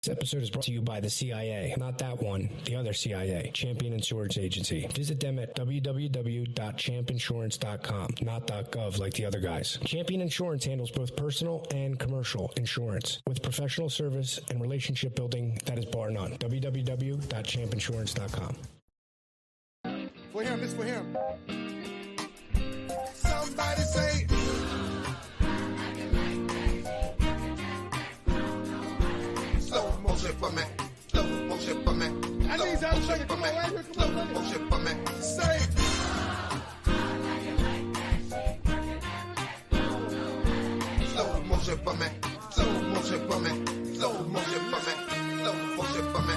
This episode is brought to you by the CIA. Not that one, the other CIA, Champion Insurance Agency. Visit them at www.champinsurance.com, not .gov like the other guys. Champion Insurance handles both personal and commercial insurance with professional service and relationship building that is bar none. www.champinsurance.com. For him, this for him. Somebody say... Slow motion for me. Slow motion for me. I need y'all to take it. Come on, right here. Come on, motion for me. Say. Slow motion for me. Slow motion for me. Slow motion for me. Slow motion for me.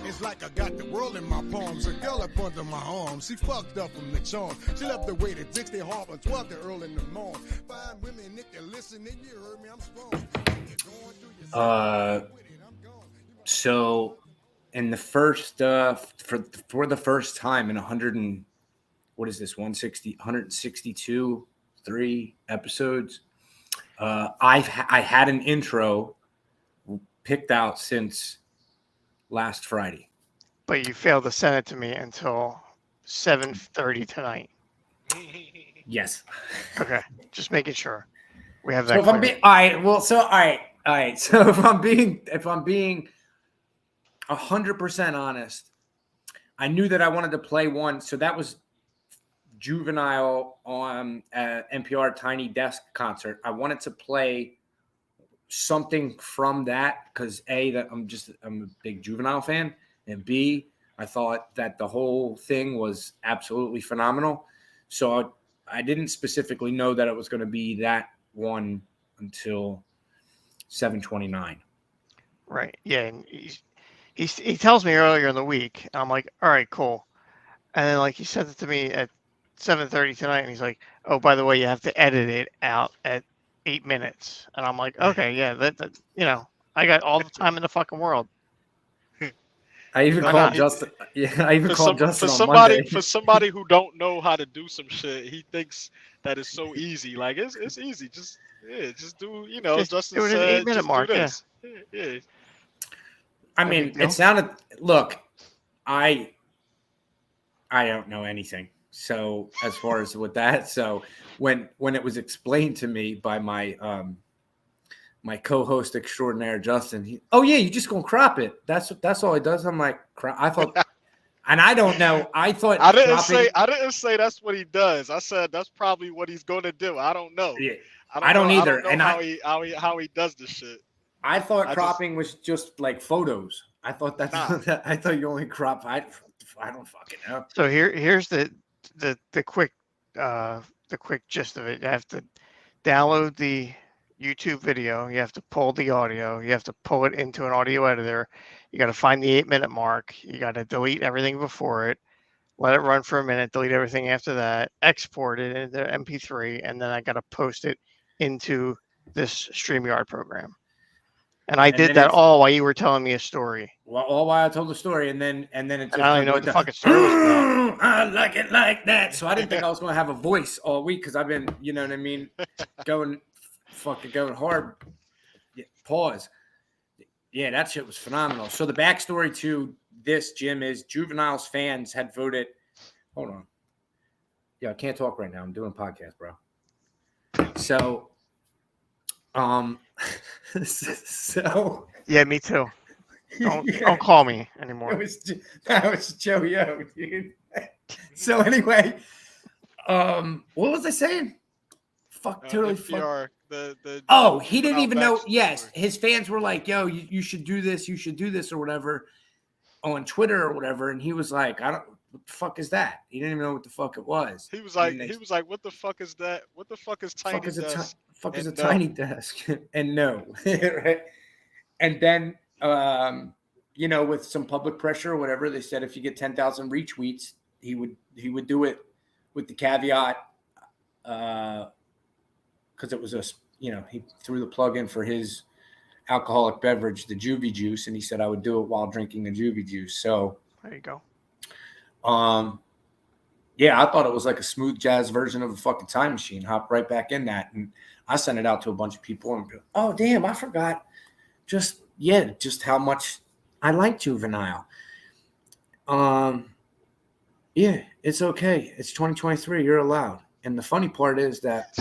It's like I got the world in my palms. A girl up under my arms. She fucked up from the charm. She left the way to dicks they harbor 12 to early in the morning. Fine women, if you listening, you heard me, I'm strong. So in the first for the first time in 162 3 episodes, I had an intro picked out since last Friday. But you failed to send it to me until 7:30 tonight. Yes. Okay, just making sure we have So that. if I'm being all right. So if I'm being 100% honest, I knew that I wanted to play one. So that was Juvenile on NPR Tiny Desk concert. I wanted to play something from that because I'm a big Juvenile fan, and B, I thought that the whole thing was absolutely phenomenal. So I didn't specifically know that it was going to be that one until 7:29. Right. Yeah. And he tells me earlier in the week. And I'm like, all right, cool. And then like he sent it to me at 7:30 tonight, and he's like, oh, by the way, you have to edit it out at 8 minutes. And I'm like, okay, yeah, that I got all the time in the fucking world. I even called Justin. Yeah, I even called Justin on Monday. For somebody who don't know how to do some shit, he thinks that it's so easy. Like it's easy. Just do. Justin do it said, an 8 minute just mark. do this. Yeah. I mean, it sounded. Look, I don't know anything. So as far as with that, so when it was explained to me by my my co-host extraordinaire Justin, you just gonna crop it. That's all he does. I'm like, I thought, and I don't know. I thought I didn't say that's what he does. I said that's probably what he's gonna do. I don't know. Yeah, I don't either. I don't know how he does this shit. I thought cropping was just like photos. I thought that's I thought you only crop. I don't fucking know. So here's the quick gist of it. You have to download the YouTube video. You have to pull the audio. You have to pull it into an audio editor. You got to find the 8 minute mark. You got to delete everything before it. Let it run for a minute. Delete everything after that. Export it into MP3, and then I got to post it into this StreamYard program. And I did that all while you were telling me a story. Well, all while I told the story, and then it just. I don't even know what the fucking story was about. I like it like that. So I didn't think I was going to have a voice all week because I've been, you know what I mean, going hard. Yeah, pause. Yeah, that shit was phenomenal. So the backstory to this, Jim, is Juvenile's fans had voted. Hold on. Yeah, I can't talk right now. I'm doing a podcast, bro. So, so yeah, me too. Don't call me anymore. That was Joe, dude. So anyway, what was I saying? Totally fuck. He didn't even know. Yes, his fans were like, "Yo, you should do this. You should do this, or whatever." On Twitter or whatever, and he was like, "I don't. What the fuck is that?" He didn't even know what the fuck it was. He was like, "What the fuck is that? What the fuck is Tiny Desk? Fuck is a Tiny Desk?" And no, right? And then, with some public pressure or whatever, they said if you get 10,000 retweets, he would do it with the caveat, because it was he threw the plug in for his alcoholic beverage, the Juvie Juice, and he said I would do it while drinking the Juvie Juice. So there you go. Yeah, I thought it was like a smooth jazz version of a fucking Time Machine. Hop right back in that, and I sent it out to a bunch of people and go, oh damn, I forgot. Just yeah, just how much I like Juvenile. Yeah, it's okay. It's 2023. You're allowed. And the funny part is that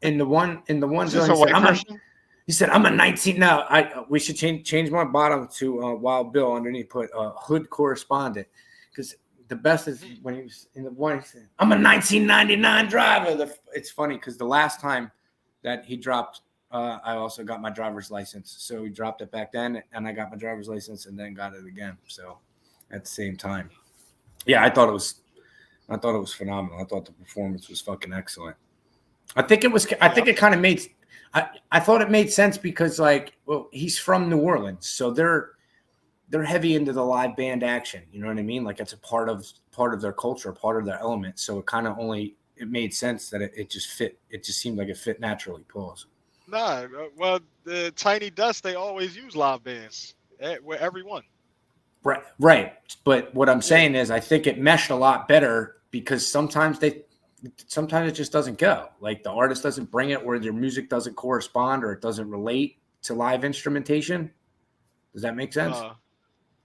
in the one Is zone, this a white person? he said, I'm a 19. No, we should change my bottom to Wild Bill underneath, put hood correspondent. Because the best is when he was in the one, he said, I'm a 1999 driver. It's funny because the last time that he dropped, I also got my driver's license. So he dropped it back then, and I got my driver's license and then got it again. So at the same time. Yeah, I thought it was phenomenal. I thought the performance was fucking excellent. I think it kind of made I thought it made sense because like, well, he's from New Orleans, so they're heavy into the live band action. You know what I mean? Like it's a part of their culture, part of their element. So it made sense that it just fit. It just seemed like it fit naturally. Pause. Nah, well, the Tiny Dust, they always use live bands with everyone. Right. But what I'm saying is I think it meshed a lot better because sometimes it just doesn't go. Like the artist doesn't bring it, or their music doesn't correspond, or it doesn't relate to live instrumentation. Does that make sense?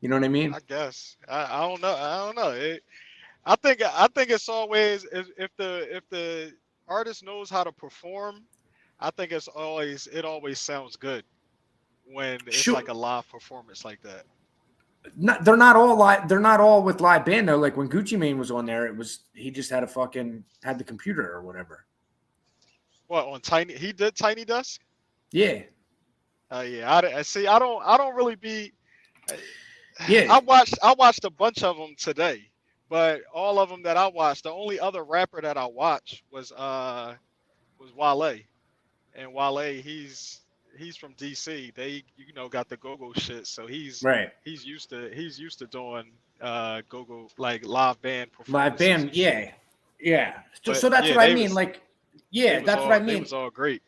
You know what I mean? I guess. I don't know. I think it's always if the artist knows how to perform, I think it always sounds good when it's like a live performance like that. They're not all live. They're not all with live band though. Like when Gucci Mane was on there, he just had had the computer or whatever. What on Tiny? He did Tiny Dust. Yeah. Yeah. I see. I don't really be. Yeah. I watched a bunch of them today, but all of them that I watched, the only other rapper that I watched was Wale, and Wale he's from DC. They got the go-go shit, so he's used to doing go-go like live band performances. Live band, yeah. So that's what I mean. Like, yeah, that's what I mean. It was all great.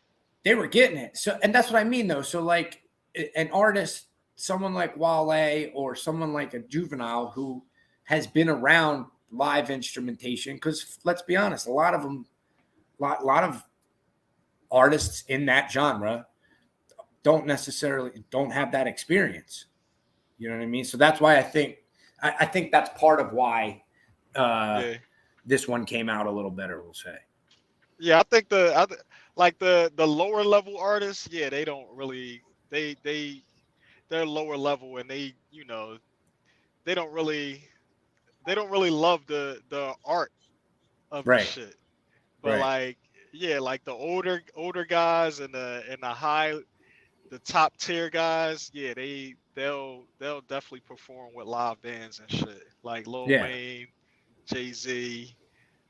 They were getting it. So, and that's what I mean though. So like an artist, someone like Wale or someone like a Juvenile who has been around live instrumentation, because let's be honest, a lot of artists in that genre don't have that experience. You know what I mean? So that's why I think that's part of why this one came out a little better, we'll say. Yeah, I think the lower level artists, yeah, they don't really they're lower level, and they don't really love the art of the shit. But like the older guys and the top tier guys, yeah, they'll definitely perform with live bands and shit. Like Lil Wayne, Jay-Z,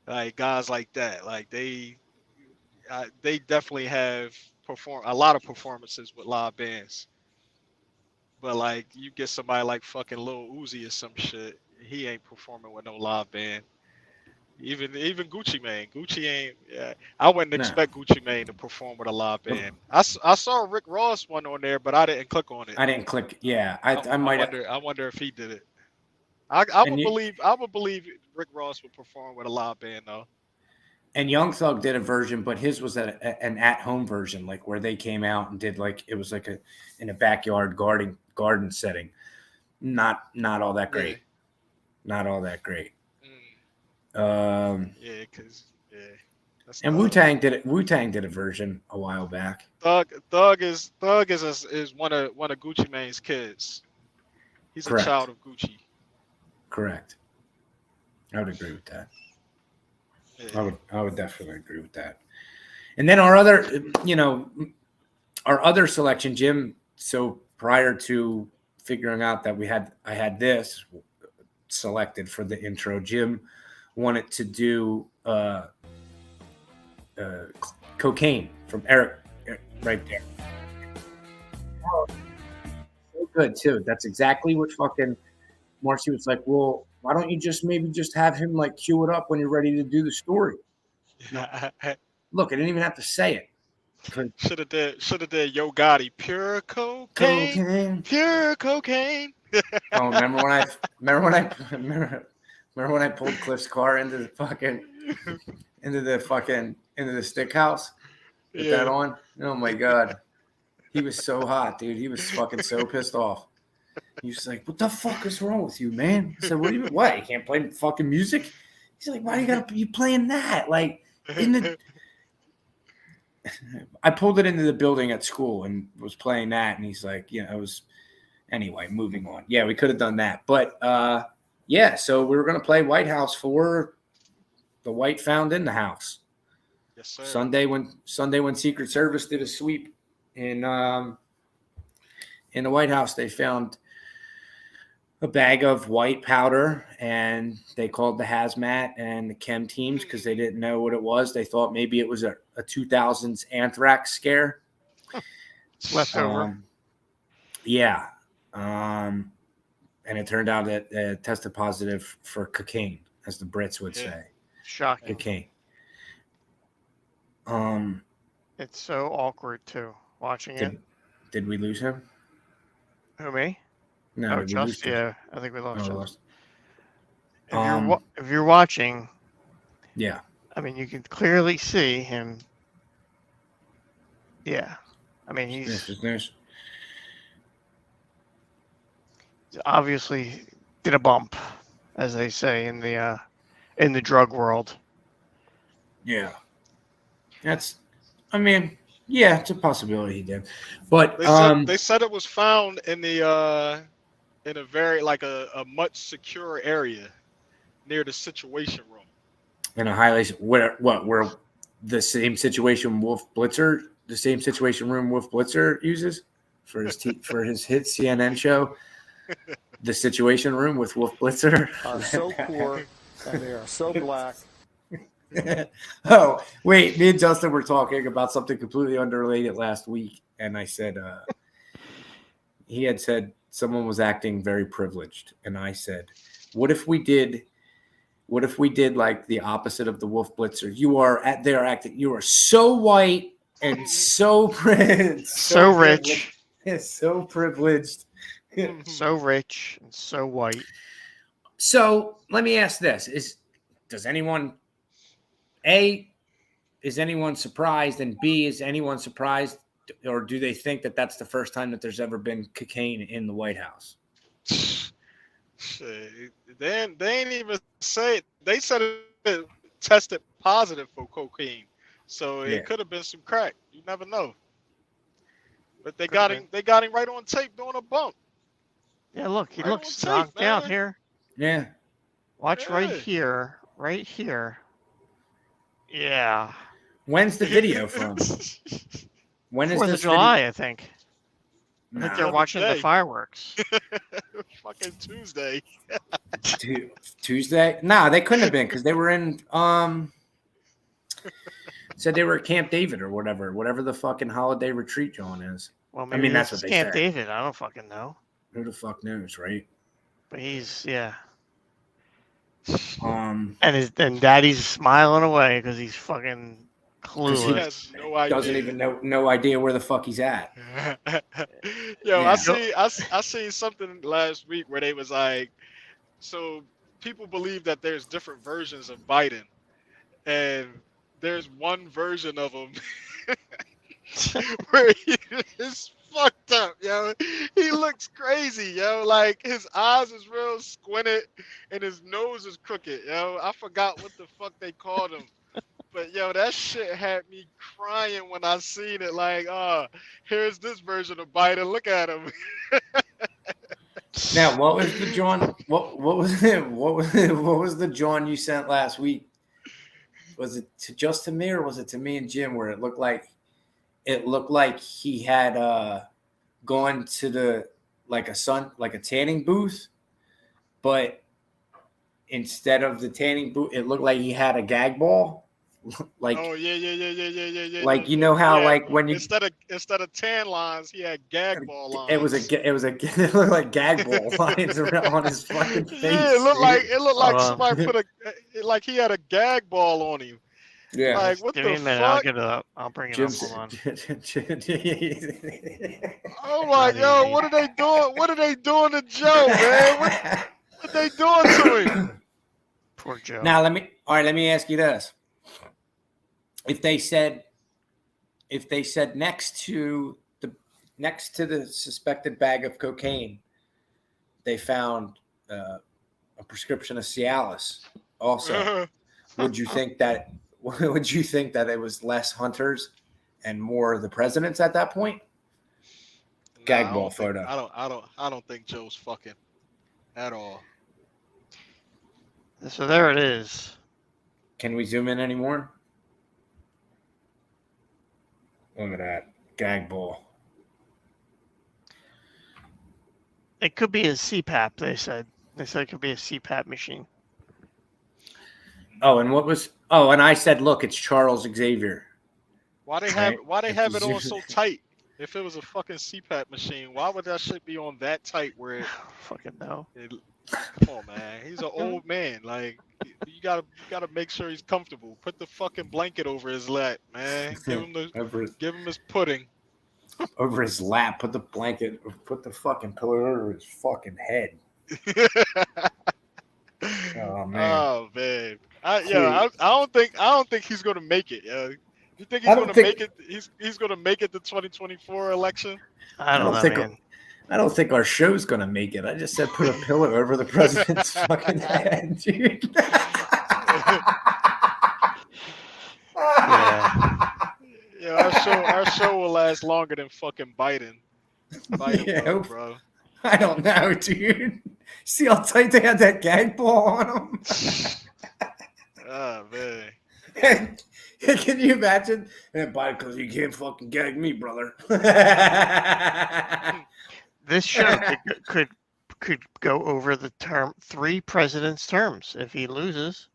like guys like that. Like they definitely have performed a lot of performances with live bands. But like you get somebody like fucking Lil Uzi or some shit, he ain't performing with no live band. Even Gucci Mane. Gucci ain't. Yeah, I wouldn't expect Gucci Mane to perform with a live band. I saw Rick Ross one on there, but I didn't click on it. I didn't click. Yeah, I wonder if he did it. I would believe Rick Ross would perform with a live band though. And Young Thug did a version, but his was an at-home version, like where they came out and did like it was like in a backyard garden setting. Not all that great. Not all that great. And Wu-Tang did it. Wu-Tang did a version a while back. Thug is one of Gucci Mane's kids. He's a child of Gucci. Correct. I would agree with that. Yeah. I would definitely agree with that. And then our other selection, Jim. So prior to figuring out that I had this selected for the intro, Jim wanted to do Cocaine from Eric right there. Oh, so good too. That's exactly what fucking Marcy was like, well, why don't you just have him like cue it up when you're ready to do the story? No. Look, I didn't even have to say it. Should have did Yo Gotti, pure cocaine. Pure cocaine. Oh, remember when I pulled Cliff's car into the stick house with that on? Oh my God. He was so hot, dude. He was fucking so pissed off. He was like, "What the fuck is wrong with you, man?" I said, "What do you mean? What? You can't play fucking music?" He's like, "Why you gotta be playing that?" Like in the. I pulled it into the building at school and was playing that, and he's like, "You know, it was." Anyway, moving on. Yeah, we could have done that, but yeah. So we were gonna play White House for the White found in the house. Yes, sir. Sunday when Secret Service did a sweep in the White House, they found a bag of white powder, and they called the hazmat and the chem teams because they didn't know what it was. They thought maybe it was a 2000s anthrax scare. It's leftover. Yeah. And it turned out that it tested positive for cocaine, as the Brits would say. Shocking. Cocaine. It's so awkward too, watching it. Did we lose him? Who, me? No, Oh, did we lose just him? yeah. I think we lost. Oh, we Just. lost. If you're watching, Yeah. I mean, you can clearly see him. Yeah, I mean, he's obviously did a bump, as they say in the drug world. Yeah. Yeah, it's a possibility he did. But They said it was found in the in a very like a much secure area near the Situation Room. in a highly where the same situation the same situation room Wolf Blitzer uses for his hit CNN show, The Situation Room with Wolf Blitzer. Are so poor and they are so black. Oh, wait. Me and Justin were talking about something completely unrelated last week. And I said, he had said someone was acting very privileged. And I said, what if we did like the opposite of the Wolf Blitzer? You are so white and so rich. So rich. So privileged. So rich and so white. So let me ask this: is anyone surprised, and B, is anyone surprised, or do they think that that's the first time that there's ever been cocaine in the White House? They ain't even say it. They said it tested positive for cocaine, so it could have been some crack. You never know. But they got him right on tape doing a bump. Yeah, look, he Right looks on tape, knocked out man. here. Yeah. Watch Yeah. right here. Yeah. When's the video from? When is 4th this of July, I think. I Video? think they're Nah. watching the Day. fireworks. Fucking Tuesday. Tuesday? Nah, they couldn't have been because they were in said they were at Camp David or whatever the fucking holiday retreat John is. Well, I mean, that's it's what they Camp say. David. I don't fucking know. Who the fuck knows, right? But he's yeah. Um, And Daddy's smiling away because he's fucking He clueless. has no idea. doesn't even no idea where the fuck he's at. Yo, Yeah. I seen something last week where they was like, so people believe that there's different versions of Biden, and there's one version of him where he is fucked up, yo. He looks crazy, yo. Like his eyes is real squinted and his nose is crooked, yo. I forgot what the fuck they called him. But yo, that shit had me crying when I seen it. Like, here's this version of Biden. Look at him. Now, what was the John? What was it? What was the John you sent last week? Was it just to me or was it to me and Jim? Where it looked like he had gone to a tanning booth, but instead of the tanning booth, it looked like he had a gag ball. Like, oh yeah. like you know how Yeah, like when you instead of tan lines, he had gag ball lines. it looked like gag ball lines around on his fucking face. Yeah, it looked like Uh, somebody put like he had a gag ball on him. Yeah. Like what Give the me a minute. I'll fuck? get it up. I'll bring it Jim's, up. Hold on. Oh my yo, what are they doing? What are they doing to Joe, man? What are they doing to him? Poor Joe. Now let me ask you this. If they said next to next to the suspected bag of cocaine, they found a prescription of Cialis. Also, would you think that it was less hunters and more the presidents at that point? Gag I ball don't think- photo. I don't think Joe's fucking at all. So there it is. Can we zoom in anymore? Look at that gag ball. It could be a CPAP. They said it could be a CPAP machine. Oh, and what was? Oh, and I said, look, it's Charles Xavier. Why they Right. have it on so tight? If it was a fucking CPAP machine, why would that shit be on that tight where it, Fucking no. come on, man. He's an old man. Like you gotta make sure he's comfortable. Put the fucking blanket over his lap, man. Give him his pudding. Over his lap. Put the blanket. Put the fucking pillow over his fucking head. Oh man. Oh man. I don't think he's gonna make it. You think I he's don't gonna think- make it? He's gonna make it the 2024 election. I don't know, think man. I don't think our show's gonna make it. I just said put a pillow over the president's fucking head, dude. Yeah, our show will last longer than fucking Biden. Yeah, will, bro. I don't know, dude. See how tight they had that gag ball on them? Oh man. Can you imagine? And Biden goes, you can't fucking gag me, brother. This show could go over the term 3 presidents' terms if he loses.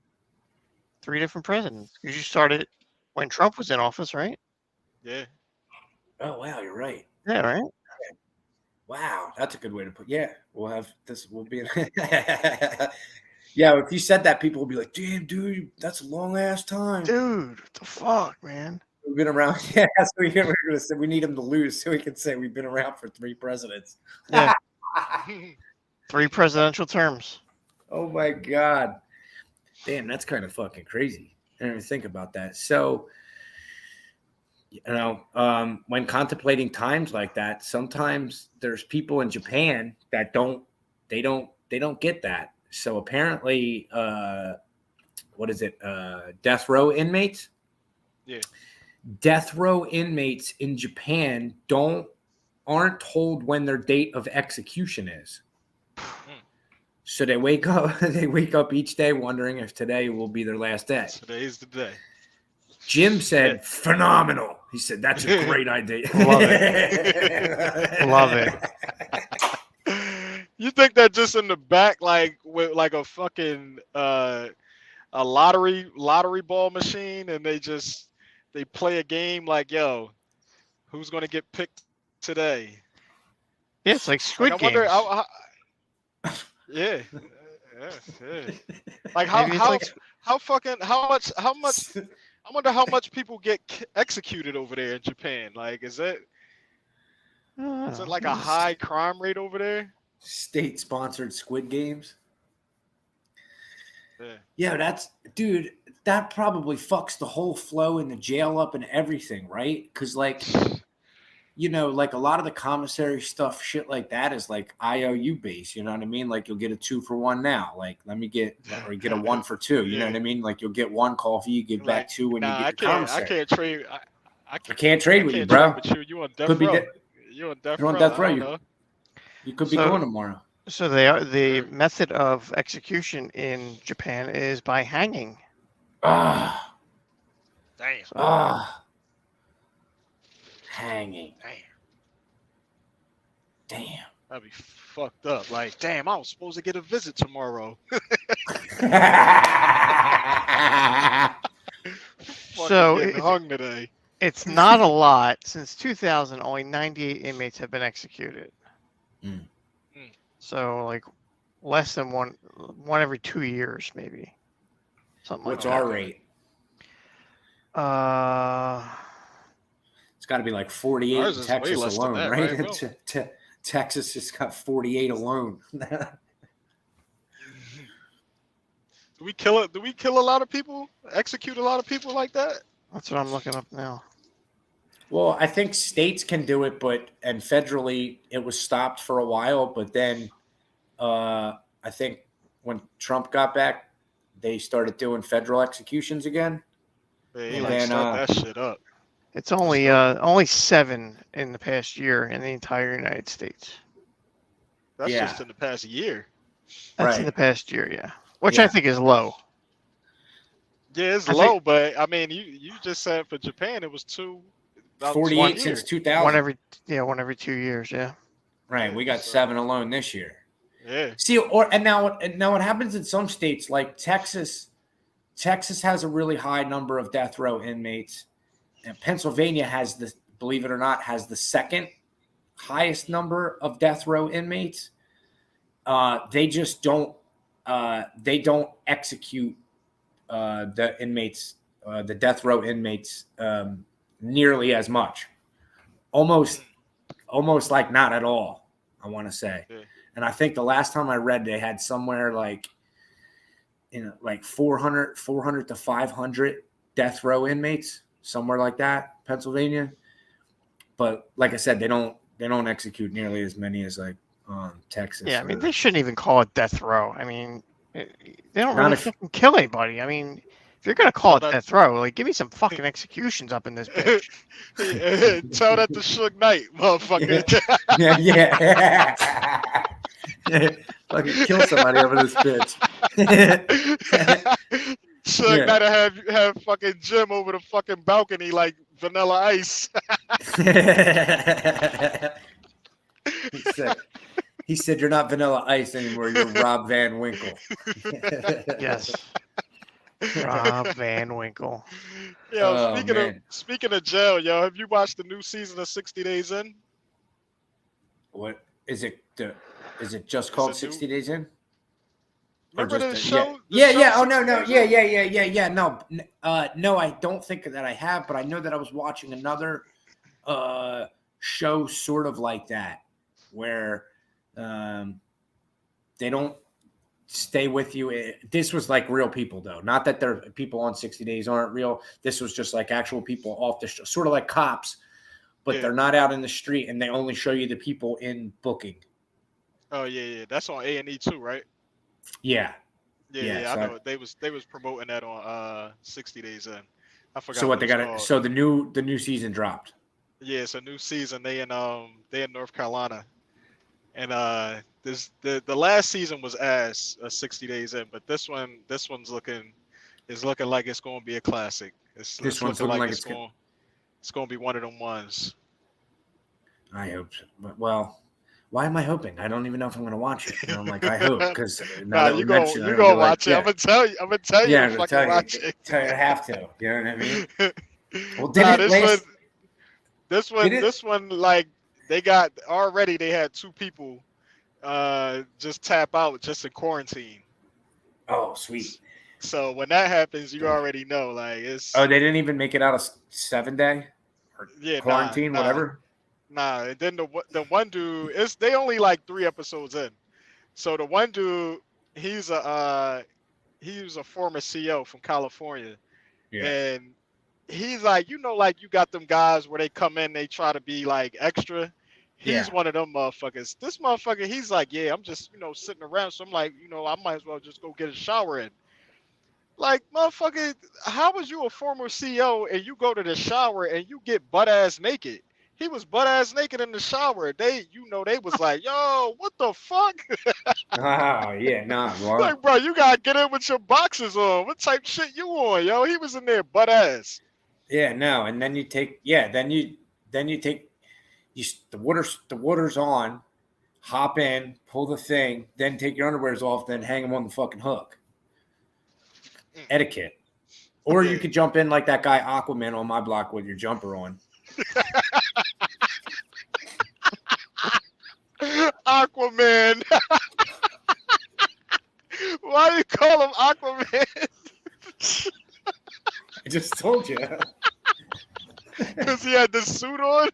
3 different presidents. Because you started when Trump was in office, right? Yeah. Oh wow, you're right. Yeah, right. Wow, that's a good way to put. Yeah, we'll have this. We'll be. Yeah, if you said that, people will be like, "Damn, dude, that's a long ass time." Dude, what the fuck, man? We've been around. Yeah, so we're gonna say we need him to lose so we can say we've been around for 3 presidents. Yeah. 3 presidential terms. Oh my god, damn, that's kind of fucking crazy. I didn't even think about that. So, you know, when contemplating times like that, sometimes there's people in Japan that don't get that. So apparently, what is it? Death row inmates? Yeah. Death row inmates in Japan aren't told when their date of execution is. So they wake up each day wondering if today will be their last day. Today's the day. Jim said, phenomenal. He said, that's a great idea. Love it. Love it. You think that just in the back, like with like a fucking a lottery ball machine, and they play a game like, yo, who's gonna get picked today? Yeah, it's like Squid I Games. wonder yeah. Like how Maybe it's like- how much I wonder how much people get executed over there in Japan. Like is it like a high crime rate over there? State-sponsored Squid Games. Yeah. Yeah, dude, that probably fucks the whole flow in the jail up and everything, right? Because, like, you know, like a lot of the commissary stuff, shit like that is like IOU based. You know what I mean? Like you'll get a 2 for 1 now. Like let me get a 1 for 2. You know what I mean? Like you'll get 1 coffee, you give back 2 when you get the commissary. I can't trade. I can't trade with you, bro. You on death Could be row. de- You on death You're row. on death I row. don't know. You could be So- going tomorrow. So the method of execution in Japan is by hanging. Ah, Damn. hanging. Damn. Damn. That'd be fucked up. Like, damn, I was supposed to get a visit tomorrow. So Getting hung today. It's not a lot. Since 2000, only 98 inmates have been executed. Mm. So like less than one every 2 years, maybe. Something What's like our that. rate? It's got to be like 48 Ours in is way Texas less than alone, that, right? right? Texas just got 48 alone. Do we kill it? Do we kill a lot of people? Execute a lot of people like that? That's what I'm looking up now. Well, I think states can do it, and federally it was stopped for a while. But then I think when Trump got back, they started doing federal executions again. Yeah, he And like then, start that shit up. It's only 7 in the past year in the entire United States. That's Yeah. just in the past year. That's in Right. the past year, yeah. Which Yeah. I think is low. Yeah, it's I low, think- but I mean, you just said for Japan it was about 48 1 since year. 2000. One every 2 years, yeah. Right. We got So- 7 alone this year. Yeah. See, now what happens in some states like Texas? Texas has a really high number of death row inmates, and Pennsylvania believe it or not, has the second highest number of death row inmates. They just don't. They don't execute the inmates, the death row inmates, nearly as much. Almost like not at all. I want to say. Yeah. And I think the last time I read, they had somewhere like 400 to 500 death row inmates, somewhere like that, Pennsylvania. But like I said, they don't execute nearly as many as like Texas. Yeah, I mean, they shouldn't even call it death row. I mean, they don't Not really if- fucking kill anybody. I mean, if you're going to call it Tell that- death row, like, give me some fucking executions up in this bitch. Tell that to Suge Knight, motherfucker. yeah. Fucking kill somebody over this bitch. Suge Yeah. Knight have fucking Jim over the fucking balcony like Vanilla Ice. He said, "You're not Vanilla Ice anymore. You're Rob Van Winkle." Yes. Rob Van Winkle. Yo, Oh, man. speaking of jail, yo, have you watched the new season of 60 Days In? What is it? Is it just called Is it new? 60 Days In? Or Remember the just show? the Yeah, show yeah. Oh 60 no, no. Days Yeah, In? yeah. No, I don't think that I have, but I know that I was watching another show sort of like that, where they don't stay with you. This was like real people, though. Not that they're people on 60 Days aren't real. This was just like actual people off the show, sort of like cops, but Yeah. they're not out in the street, and they only show you the people in booking. Oh yeah. That's on A&E too, right? Yeah. Yeah, Yeah, I so know. They was promoting that on 60 Days In. I forgot. So what they it's got? called. So the new season dropped. Yeah, it's a new season. They in North Carolina, and the last season was 60 Days In, but this one's looking like it's going to be a classic. This It's one's looking looking like it's going to be one of them ones. I hope. So. But, well, why am I hoping? I don't even know if I'm going to watch it. And I'm like, I hope because Nah, you go watch it. I'm gonna tell you. I'm gonna tell you Yeah, to I'm fucking watch it. Tell you I have to. You know what I mean? Well, Nah, did this one, like they had 2 people just tap out just in quarantine. Oh, sweet. So when that happens, you already know, like it's Oh, they didn't even make it out of 7-day or yeah, quarantine, nah. whatever. Nah, and then the one dude they only like 3 episodes in. So the one dude, he was a former CEO from California. Yeah. And he's like, like you got them guys where they come in, they try to be like extra. He's Yeah. one of them motherfuckers. This motherfucker, he's like, yeah, I'm just, sitting around. So I'm like, I might as well just go get a shower in. Like, motherfucker, how was you a former CEO and you go to the shower and you get butt ass naked? He was butt ass naked in the shower. They was like, yo, what the fuck? Oh, yeah, nah. Well, Like, bro, you gotta get in with your boxers on. What type of shit you on, yo? He was in there butt ass. yeah, no. And then you take, the water's on, hop in, pull the thing, then take your underwears off, then hang them on the fucking hook. Etiquette. Or you could jump in like that guy Aquaman on my block with your jumper on. Aquaman. Why do you call him Aquaman? I just told you. Because he had the suit on?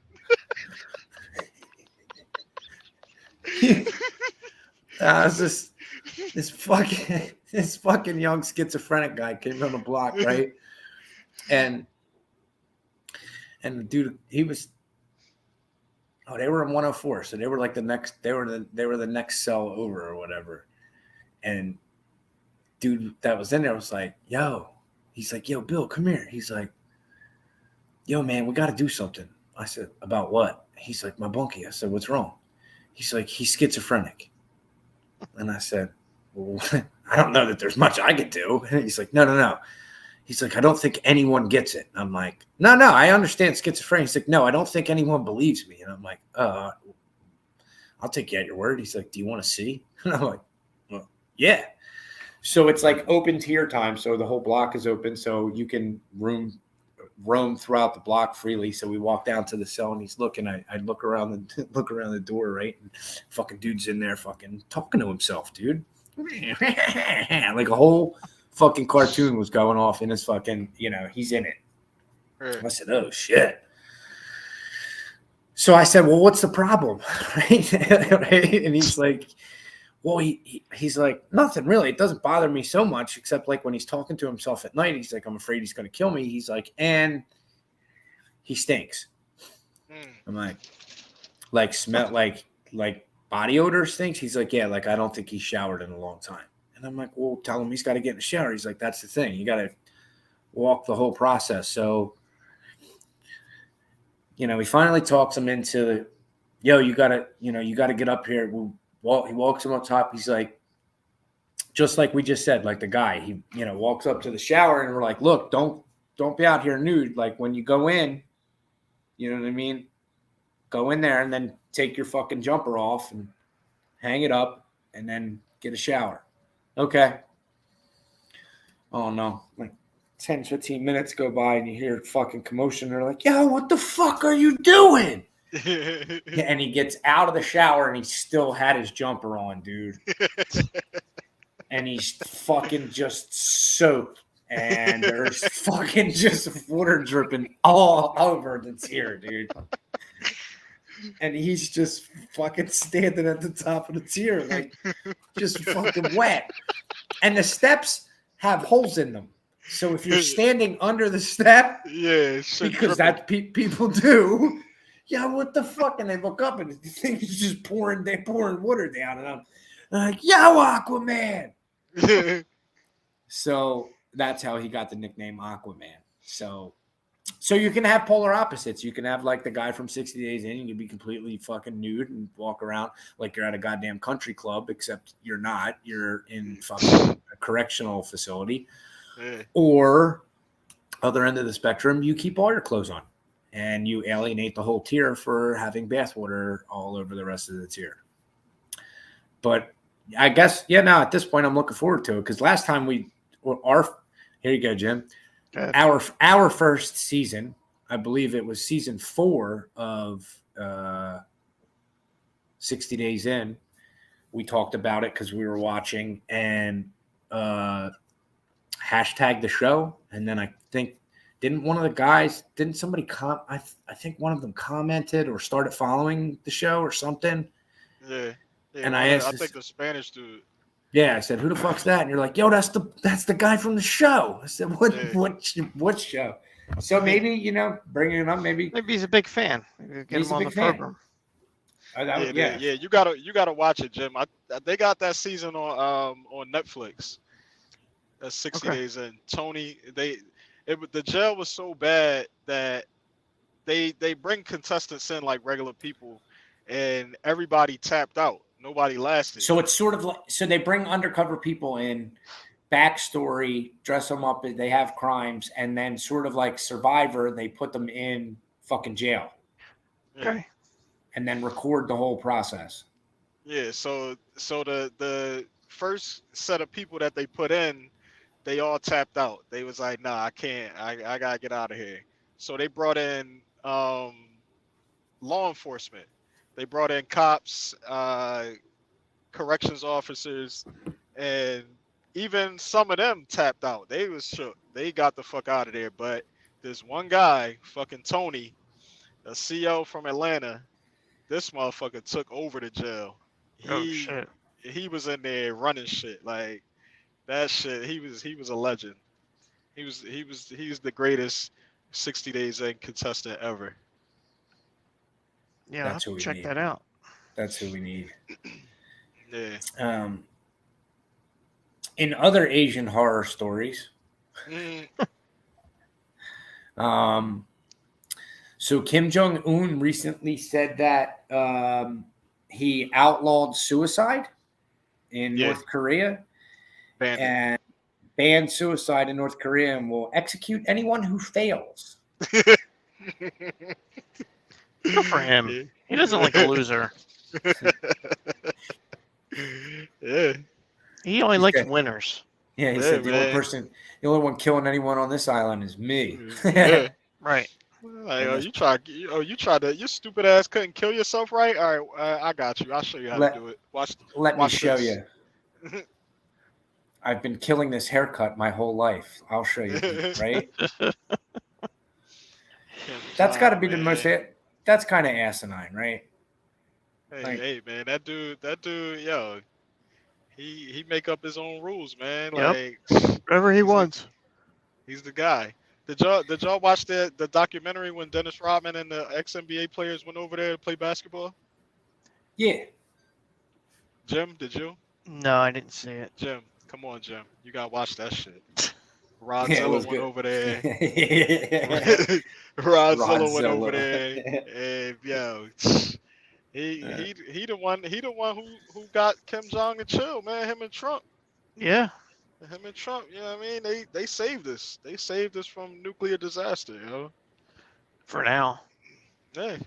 This fucking young schizophrenic guy came on the block, right? And And the dude, he was. Oh, they were in 104, so they were like the next. They were the next cell over or whatever. And dude that was in there was like, "Yo," he's like, "Yo, Bill, come here." He's like, "Yo, man, we got to do something." I said, "About what?" He's like, "My bunkie." I said, "What's wrong?" He's like, "He's schizophrenic." And I said, "Well, I don't know that there's much I could do." And he's like, No. He's like, "I don't think anyone gets it." And I'm like, No, I understand schizophrenia. He's like, "No, I don't think anyone believes me." And I'm like, I'll take you at your word. He's like, "Do you want to see?" And I'm like, "Well, yeah." So it's like open tier time. So the whole block is open. So you can roam throughout the block freely. So we walk down to the cell and he's looking. I look around the door, right? And fucking dude's in there fucking talking to himself, dude. Like a whole fucking cartoon was going off in his fucking, he's in it. I said, "Oh shit." So I said, "Well, what's the problem?" Right? And he's like, "Well, he's like, nothing really. It doesn't bother me so much, except like when he's talking to himself at night, he's like, I'm afraid he's going to kill me." He's like, "And he stinks." I'm like smell like body odor stinks. He's like, "Yeah, like I don't think he's showered in a long time." And I'm like, "Well, tell him he's got to get in the shower." He's like, "That's the thing. You got to walk the whole process." So, he finally talks him into, "Yo, you got to get up here." Well, he walks him up top. He's like, just like we just said, like the guy, he, walks up to the shower and we're like, "Look, don't be out here nude. Like when you go in, you know what I mean? Go in there and then take your fucking jumper off and hang it up and then get a shower." Okay. Oh no. Like 10, 15 minutes go by and you hear fucking commotion. They're like, "Yo, what the fuck are you doing?" And he gets out of the shower and he still had his jumper on, dude. And he's fucking just soaked. And there's fucking just water dripping all over the tier, dude. And he's just fucking standing at the top of the tier, like just fucking wet. And the steps have holes in them. So if you're standing under the step, because that's people do, yeah, what the fuck? And they look up and the thing is just pouring water down. And I'm like, "Yo, Aquaman." So that's how he got the nickname Aquaman. So you can have polar opposites. You can have like the guy from 60 Days In. You can be completely fucking nude and walk around like you're at a goddamn country club, except you're not. You're in fucking a correctional facility. Or other end of the spectrum, you keep all your clothes on and you alienate the whole tier for having bathwater all over the rest of the tier. But I guess, now at this point, I'm looking forward to it because last time here you go, Jim. Our first season, I believe it was season 4 of 60 Days In. We talked about it because we were watching and hashtag the show. And then I think, didn't somebody I think one of them commented or started following the show or something. Yeah. And I think the Spanish dude. Yeah, I said, "Who the fuck's that?" And you're like, "Yo, that's the guy from the show." I said, "What show?" So maybe, bringing it up, maybe he's a big fan. Get him on the program. You gotta watch it, Jim. They got that season on Netflix. That's 60 Days In. Tony, the jail was so bad that they bring contestants in like regular people, and everybody tapped out. Nobody lasted. So it's sort of like, so they bring undercover people in, backstory, dress them up, they have crimes, and then sort of like Survivor, they put them in fucking jail. Okay. And then record the whole process. Yeah, so the first set of people that they put in, they all tapped out. They was like, "Nah, I can't. I gotta get out of here." So they brought in law enforcement. They brought in cops, corrections officers, and even some of them tapped out. They was shook. They got the fuck out of there. But this one guy, fucking Tony, a CO from Atlanta, this motherfucker took over the jail. Shit. He was in there running shit. Like that shit. He was a legend. He's the greatest 60 days in contestant ever. Yeah, I'll have That's who to we check need. that out. That's who we need. Yeah. In other Asian horror stories, Mm, so Kim Jong Un recently said that he outlawed suicide in Yeah. North Korea bandit. and banned suicide in North Korea and will execute anyone who fails. Good for him. He doesn't like a loser. Yeah. He only likes Okay. winners. Yeah, he Yeah, said the only man. person, the only one killing anyone on this island is me. Yeah. Right. Like, oh, you tried to, your stupid ass couldn't kill yourself, right? All right, I got you. I'll show you how Let- to do it. Watch. Let me Watch show this. you. I've been killing this haircut my whole life. I'll show you, right? That's got to be the most. That's kind of asinine, right? Hey, like- hey, man, that dude, yo, he make up his own rules, man. Yep. Like, Whatever he He's the- wants. he's the guy. Did y'all watch the documentary when Dennis Rodman and the ex-NBA players went over there to play basketball? Yeah. Jim, did you? No, I didn't see it. Jim, come on, Jim. You gotta watch that shit. Yeah, it Rodzilla was went good. over there. Yeah. Rodzilla went over Rodzilla. there, and yo, he the one who got Kim Jong and chill, man. Him and Trump, Yeah. you know what I mean? They saved us. They saved us from nuclear disaster, yo. For now. Hey,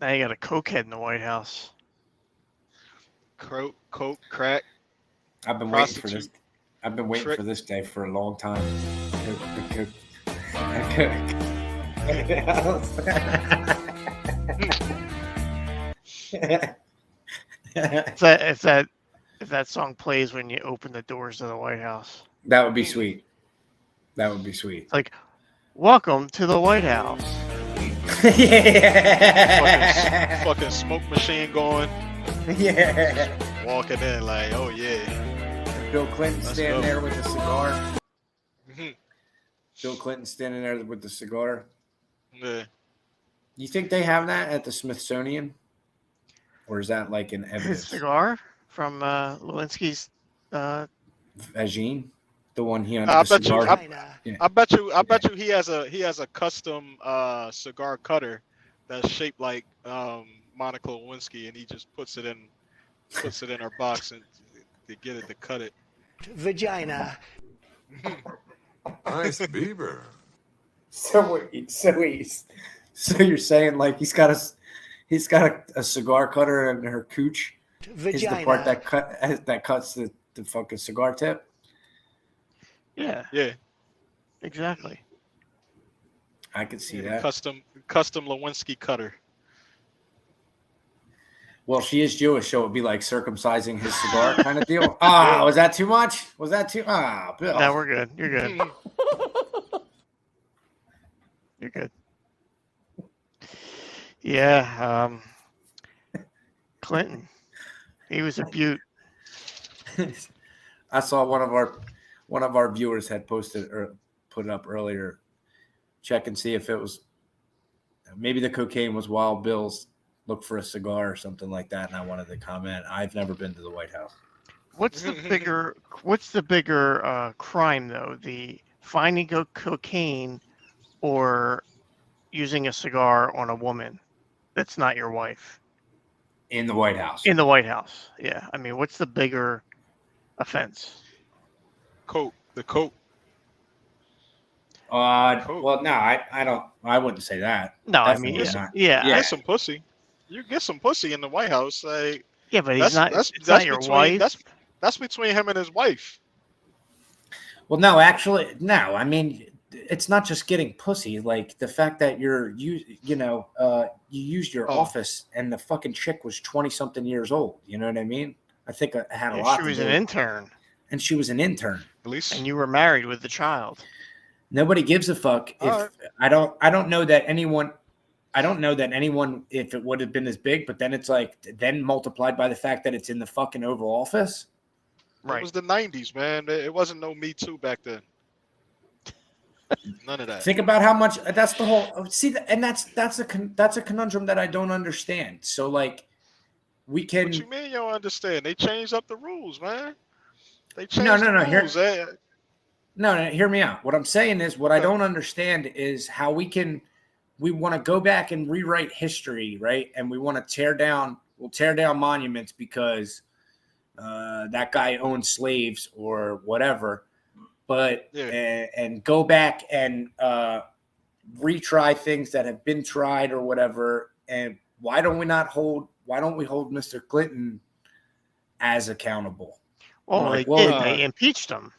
Now you got a cokehead in the White House. coke, crack. I've been waiting for this. Prostitute. I've been waiting Trick. for this day for a long time. If that song plays when you open the doors of the White House. That would be sweet. That would be sweet. It's like, welcome to the White House. Yeah. Fucking smoke machine going, Yeah. walking in like, oh yeah. Bill Clinton Let's standing go. there with the cigar. Mhm. Bill Clinton standing there with the cigar. Yeah. You think they have that at the Smithsonian? Or is that like an His evidence? cigar from Lewinsky's. Vagine? The one he on I the bet you. cigar? I bet you he has a custom cigar cutter that's shaped like Monica Lewinsky, and he just puts it in her box and to get it to cut it. Vagina. Nice beaver. So you're saying like he's got a cigar cutter in her cooch is the part Vagina. that cuts the fucking cigar tip? Yeah, Yeah, exactly. I could see yeah, that. custom Lewinsky cutter. Well, she is Jewish, so it would be like circumcising his cigar kind of deal. Ah, was that too much? Was that too? Ah, Bill. No, we're good. You're good. You're good. Yeah. Clinton. He was a beaut. I saw one of our viewers had posted or put it up earlier. Check and see if it was maybe the cocaine was Wild Bill's. Look for a cigar or something like that, and I wanted to comment. I've never been to the White House. What's the bigger crime though? The finding cocaine or using a cigar on a woman that's not your wife In the White House. in the White House? Yeah. I mean, what's the bigger offense? The coke. Well, no, I wouldn't say that. No, I Definitely mean, not. yeah, Yeah. Get some pussy. You get some pussy in the White House. Like, yeah, but it's not your between, wife. That's between him and his wife. Well, no, actually, no. I mean, it's not just getting pussy. Like the fact that you used your Oh. office and the fucking chick was 20-something years old. You know what I mean? I think it had a Yeah, lot she to was do an with it. intern, And she was an intern. At least and you were married with the child. Nobody gives a fuck if All right. I don't know that anyone if it would have been as big, but then it's like then multiplied by the fact that it's in the fucking Oval Office. it Right. was the 90s, man. It wasn't no Me Too back then. None of that. Think about how much. That's the whole. See, and that's a conundrum that I don't understand. So like, we can. What you mean you don't understand? They changed up the rules, man. They No, changed no, the no. rules. No, hear me out. What I'm saying is, what I don't understand is how we want to go back and rewrite history, right? And we want to tear down monuments because that guy owned slaves or whatever. But and go back and retry things that have been tried or whatever. And why don't we hold Mr. Clinton as accountable? Well, Like, they did. They impeached him.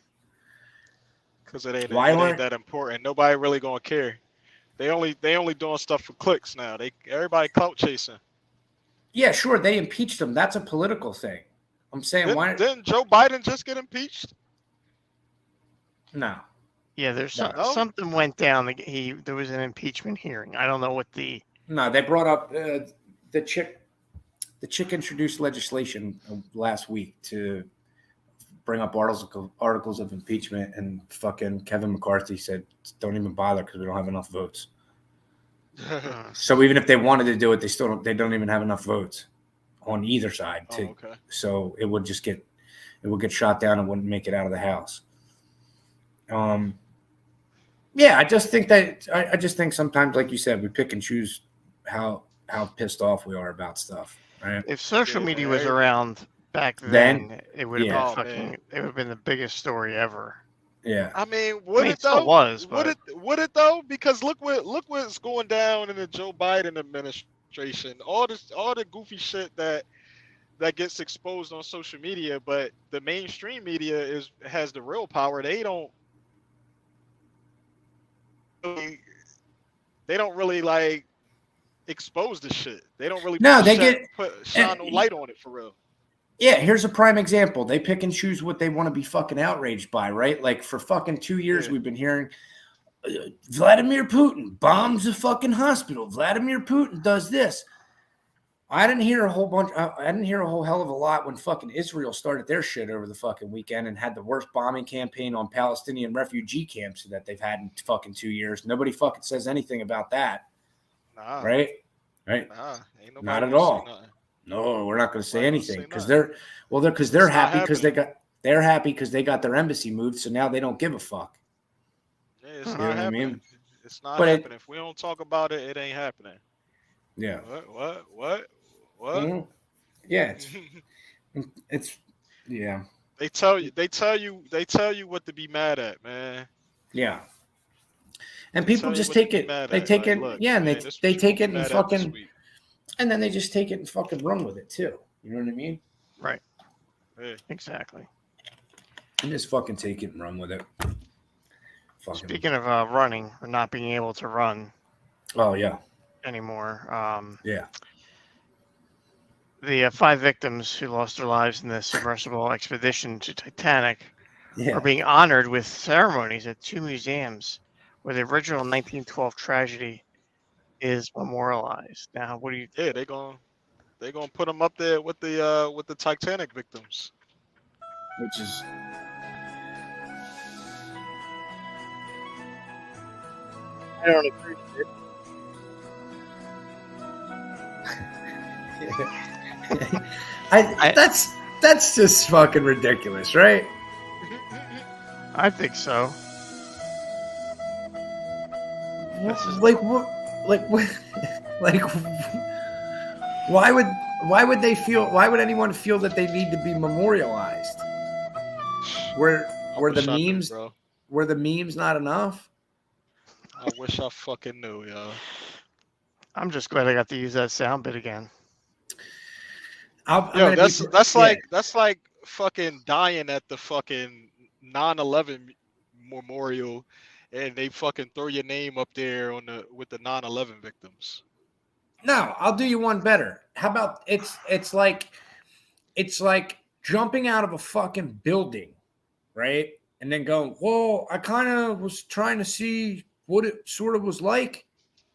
Because it ain't that important. Nobody really gonna care. They only doing stuff for clicks now. Everybody clout chasing. Yeah, sure. They impeached him. That's a political thing. I'm saying why Didn't Joe Biden just get impeached? No. Yeah, there's No. something went down. There was an impeachment hearing. I don't know what the. No, they brought up the chick. The chick introduced legislation last week to bring up articles of impeachment, and fucking Kevin McCarthy said, "Don't even bother because we don't have enough votes." So even if they wanted to do it, they don't even have enough votes on either side. Okay. So it would get shot down and wouldn't make it out of the House. Yeah, I just think sometimes, like you said, we pick and choose how pissed off we are about stuff. Right? If social media was around back then it would have been it would have been the biggest story ever. Yeah. I mean, would it still though? was, Would it though? Because look what's going down in the Joe Biden administration. All the goofy shit that gets exposed on social media, but the mainstream media has the real power. They don't really like expose the shit. They don't really shine no light on it for real. Yeah, here's a prime example. They pick and choose what they want to be fucking outraged by, right? Like for fucking 2 years, we've been hearing Vladimir Putin bombs a fucking hospital. Vladimir Putin does this. I didn't hear a whole hell of a lot when fucking Israel started their shit over the fucking weekend and had the worst bombing campaign on Palestinian refugee camps that they've had in fucking 2 years. Nobody fucking says anything about that. Nah. Right? Nah, ain't not at all. No, we're not going to say anything because they're happy because they're happy because they got their embassy moved. So now they don't give a fuck. Yeah, it's not happening. I mean? It's not happening. If we don't talk about it, it ain't happening. Yeah. What? Mm-hmm. Yeah. It's yeah. They tell you what to be mad at, man. Yeah. And people just take it. They take it. Yeah, and they take it and fucking. And then they just take it and fucking run with it too. You know what I mean? Right. Yeah. Exactly. And just fucking take it and run with it. Fucking. Speaking of running or not being able to run. Oh yeah. Anymore. Yeah. The 5 victims who lost their lives in the submersible expedition to Titanic are being honored with ceremonies at 2 museums where the original 1912 tragedy is memorialized. Now, what do you? Yeah, they're gonna put them up there with the Titanic victims, which is. I don't agree with it. That's just fucking ridiculous, right? I think so. Like what? Why would they feel? Why would anyone feel that they need to be memorialized? Were the memes not enough? I wish I fucking knew, yo. I'm just glad I got to use that sound bit again. That's like fucking dying at the fucking 9/11 memorial, and they fucking throw your name up there with the 9/11 victims. No, I'll do you one better. How about it's like jumping out of a fucking building, right? And then going, whoa, I kind of was trying to see what it sort of was like.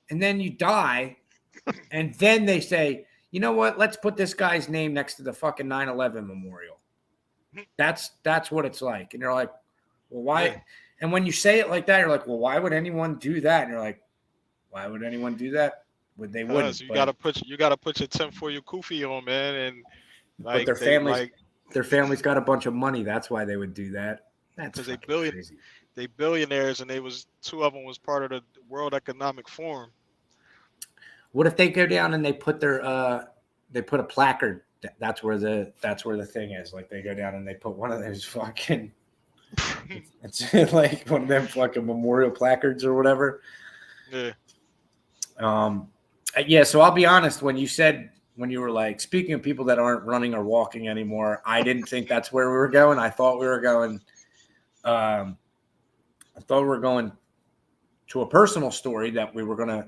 And then you die. And then they say, you know what? Let's put this guy's name next to the fucking 9/11 memorial. That's what it's like. And you're like, well, why? Yeah. And when you say it like that, you're like, well, why would anyone do that? And you're like, why would anyone do that? They wouldn't. You gotta put your tinfoil kufi on, man, and like but their families got a bunch of money. That's why they would do that. That's because crazy. they billionaires, and two of them was part of the World Economic Forum. What if they go down and they put a placard? That's where the thing is. Like they go down and they put one of those fucking. It's like one of them fucking memorial placards or whatever. Yeah. Yeah. So I'll be honest. When you were like, speaking of people that aren't running or walking anymore, I didn't think that's where we were going. I thought we were going. I thought we were going to a personal story that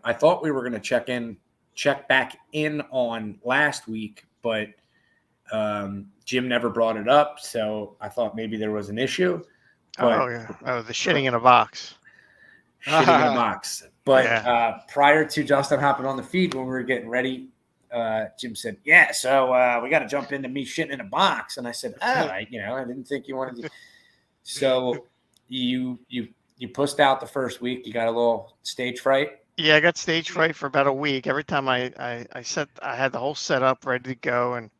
I thought we were gonna check back in on last week, but Jim never brought it up, so I thought maybe there was an issue. But, the shitting in a box. Shitting in a box. But Yeah. Prior to Justin hopping on the feed when we were getting ready, Jim said, "Yeah, so we got to jump into me shitting in a box." And I said, I didn't think you wanted to. So you pussed out the first week. You got a little stage fright. Yeah, I got stage fright for about a week. Every time I had the whole setup ready to go, and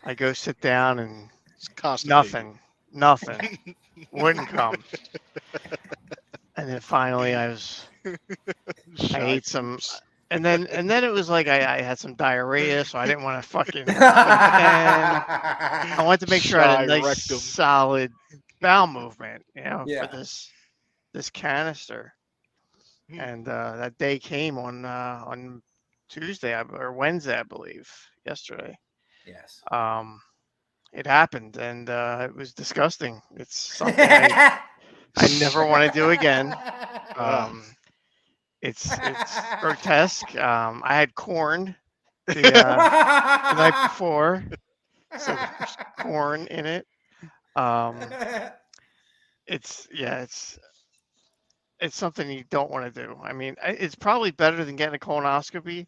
I go sit down and nothing wouldn't come. And then finally I ate some, and then it was like I had some diarrhea, so I didn't want to fucking. I wanted to make sure I had a nice rectum. solid bowel movement, Yeah. for this canister. And that day came on Tuesday or Wednesday, I believe, yesterday. Yes. It happened, and it was disgusting. It's something I never want to do again. It's grotesque. I had corn the night before, so there's corn in it. It's something you don't want to do. I mean, it's probably better than getting a colonoscopy,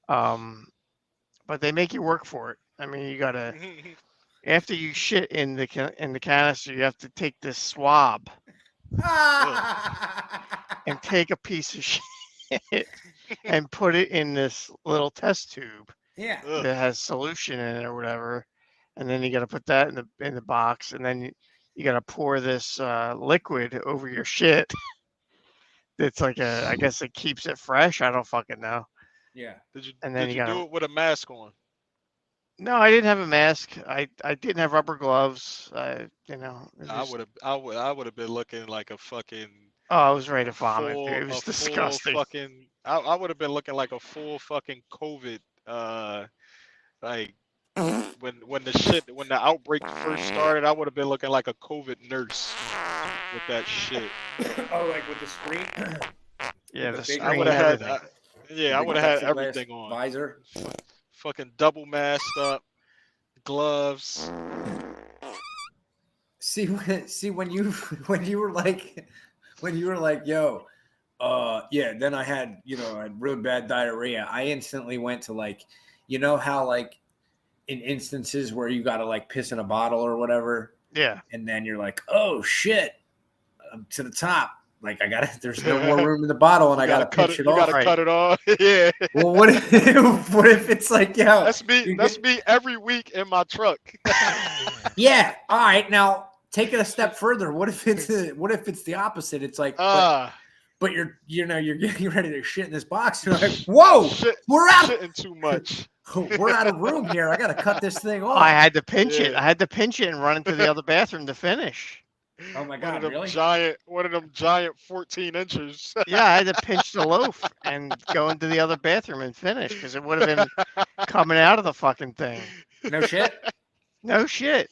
but they make you work for it. I mean, you gotta after you shit in the canister, you have to take this swab and take a piece of shit and put it in this little test tube Yeah. that has solution in it or whatever, and then you got to put that in the box, and then you got to pour this liquid over your shit. It's like I guess it keeps it fresh. I don't fucking know. Yeah. Did you And do it with a mask on? No, I didn't have a mask. I didn't have rubber gloves. I would have been looking like a fucking. Oh, I was ready to vomit. It was disgusting. I would have been looking like a full fucking COVID. Like when the outbreak first started, I would have been looking like a COVID nurse with that shit. Oh, like with the screen. Yeah, the the big screen. I would have had. The I would have had plexiglass everything on. Visor. Fucking double masked up, gloves. See when you were like, yo, yeah. Then I had I had real bad diarrhea. I instantly went to like, how like in instances where you got to like piss in a bottle or whatever. Yeah. And then you're like, oh shit, I'm to the top. Like there's no more room in the bottle, and I gotta pinch it off. You gotta cut it off. Yeah. Well, what if it's like, yo, that's me every week in my truck. Yeah. All right. Now take it a step further. What if it's the opposite? It's like, but you're getting ready to shit in this box. You're like, whoa, we're out. Shitting too much. We're out of room here. I gotta cut this thing off. I had to pinch it. I had to pinch it and run into the other bathroom to finish. Oh my god! One of them giant 14 inches. Yeah, I had to pinch the loaf and go into the other bathroom and finish because it would have been coming out of the fucking thing. No shit. No shit.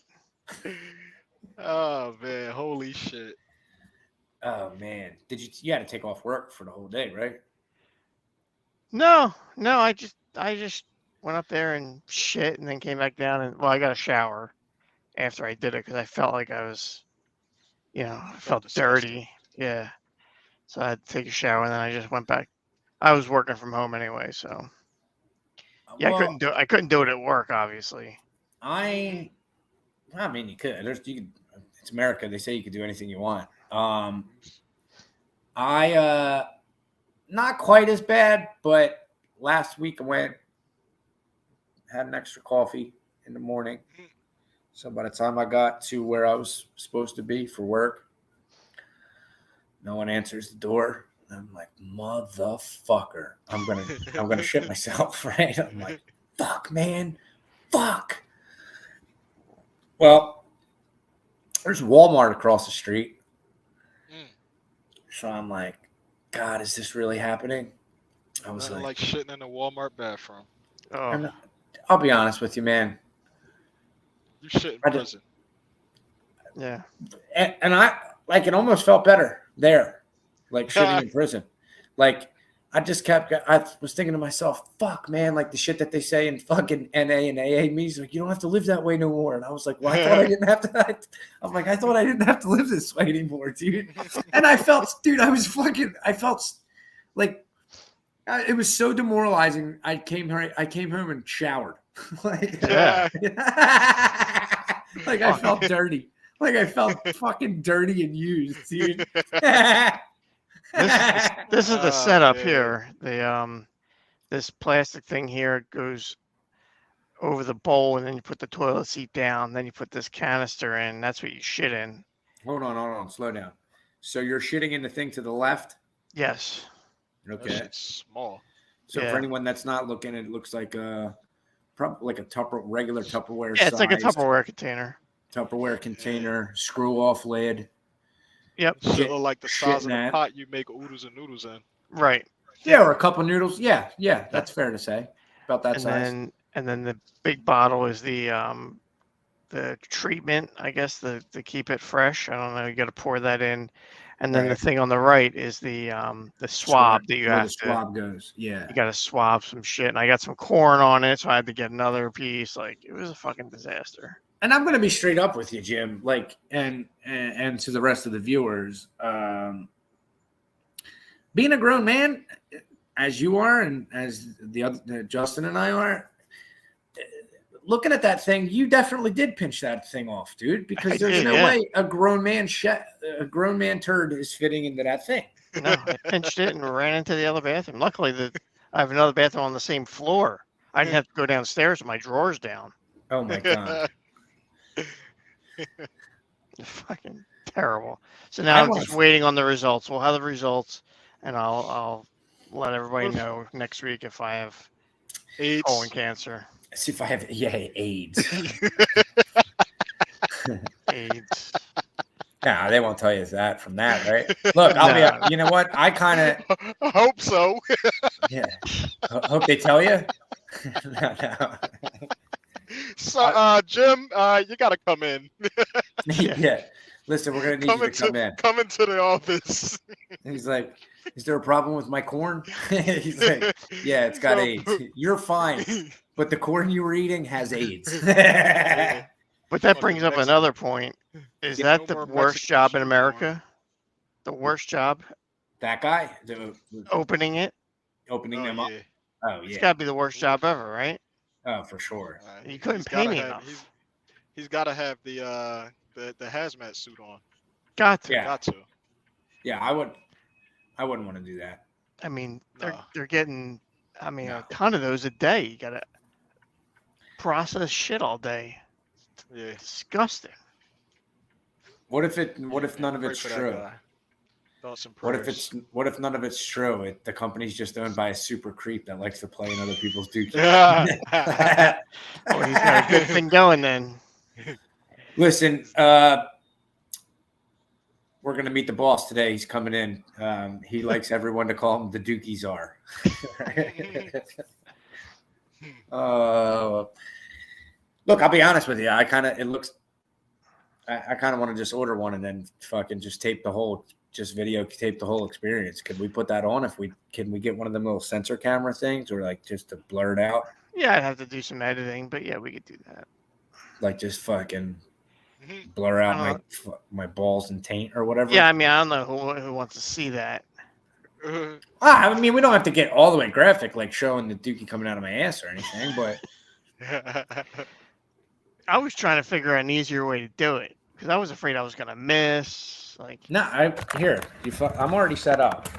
Oh man, holy shit. Oh man, you had to take off work for the whole day, right? No, I just went up there and shit and then came back down and I got a shower after I did it because I felt like I was, I felt dirty. Yeah. So I had to take a shower and then I just went back. I was working from home anyway, so yeah, Well, I couldn't do it at work, obviously. I mean, you could. It's America. They say you could do anything you want. I not quite as bad, but last week I went, had an extra coffee in the morning. So by the time I got to where I was supposed to be for work, no one answers the door. I'm like, motherfucker, I'm gonna shit myself, right? I'm like, fuck, man, fuck. Well, there's Walmart across the street. So I'm like, God, is this really happening? I was Nothing like, like shitting in a Walmart bathroom. Oh, and I'll be honest with you, man. You shit in I just- prison. yeah. And I like it almost felt better there, like shitting in prison. Like I was thinking to myself, fuck, man, like the shit that they say in fucking NA and AA meetings, like you don't have to live that way no more. And I was like, well, I thought I didn't have to. I'm like, I thought I didn't have to live this way anymore, dude. And I felt like it was so demoralizing. I came home and showered. Like, Yeah. like I felt dirty. Like I felt fucking dirty and used, dude. This is the Oh, setup man. here. The this plastic thing here goes over the bowl, and then you put the toilet seat down. Then you put this canister in. That's what you shit in. Hold on, slow down. So you're shitting in the thing to the left? Yes. That Okay. shit's small. So Yeah. for anyone that's not looking, it looks like like a regular Tupperware. Yeah, it's like a sized Tupperware container. Tupperware container, screw off lid. Yep. Shit Shit- look like the shit size of the net. pot you make oodles and noodles in. Right. Yeah, or a cup of noodles. Yeah, that's fair to say. About that size. And then the big bottle is the treatment, I guess, to keep it fresh. I don't know. You got to pour that in, and then the Right. thing on the right is the swab that you Where have the to. swab goes. Yeah. You got to swab some shit, and I got some corn on it, so I had to get another piece. Like it was a fucking disaster. And I'm going to be straight up with you, Jim. Like, and to the rest of the viewers, being a grown man, as you are, and as the other Justin and I are, looking at that thing, you definitely did pinch that thing off, dude. Because I there's did, no yeah. way a grown man turd is fitting into that thing. No, I pinched it and ran into the other bathroom. Luckily, I have another bathroom on the same floor. I didn't have to go downstairs with my drawers down. Oh my god! Fucking terrible. So now I'm wanna just f- waiting on the results. We'll have the results, and I'll let everybody know next week if I have AIDS. colon cancer, See if I have AIDS. AIDS. Nah, they won't tell you that from that, right? Look, I'll be. You know what? I kind of. I hope so. Yeah. Hope they tell you. No. So, Jim, you got to come in. Yeah. Listen, we're gonna need you to come in. Come into the office. He's like, "Is there a problem with my corn?" He's like, "Yeah, it's got So- AIDS. You're fine, but the corn you were eating has AIDS." But that Fucking brings up Mexican. another point. Is Yeah, that no the more worst Mexican job in shit going. America? The worst job That guy, opening it? opening Oh, them up. yeah. Oh It's yeah. got to be the worst job ever, right? Oh, for sure. You couldn't he's pay gotta me have- enough. He's got to have the hazmat suit on. Got to. Yeah. Got to. Yeah, I wouldn't want to do that. I mean, No. they're getting, a No. ton of those a day. You got to process shit all day. Yeah. Disgusting. What if none of Pray it's for that true? guy. Thoughts and What if prayers. none of it's true? The company's just owned by a super creep that likes to play in other people's dookies. Yeah. Well, he's got a good thing going then. Listen, we're gonna meet the boss today. He's coming in. He likes everyone to call him the Dookie Czar. Look, I'll be honest with you. I kind of want to just order one and then fucking just tape the whole, just videotape the whole experience. Could we put that on? Can we get one of them little sensor camera things, or like just to blur it out, Yeah, I'd have to do some editing, but yeah, we could do that. like just fucking blur out my balls and taint or whatever. Yeah, I mean, I don't know who wants to see that. I mean, we don't have to get all the way graphic, like showing the dookie coming out of my ass or anything, but I was trying to figure out an easier way to do it. Because I was afraid I was gonna miss. Like, No, I'm already set up.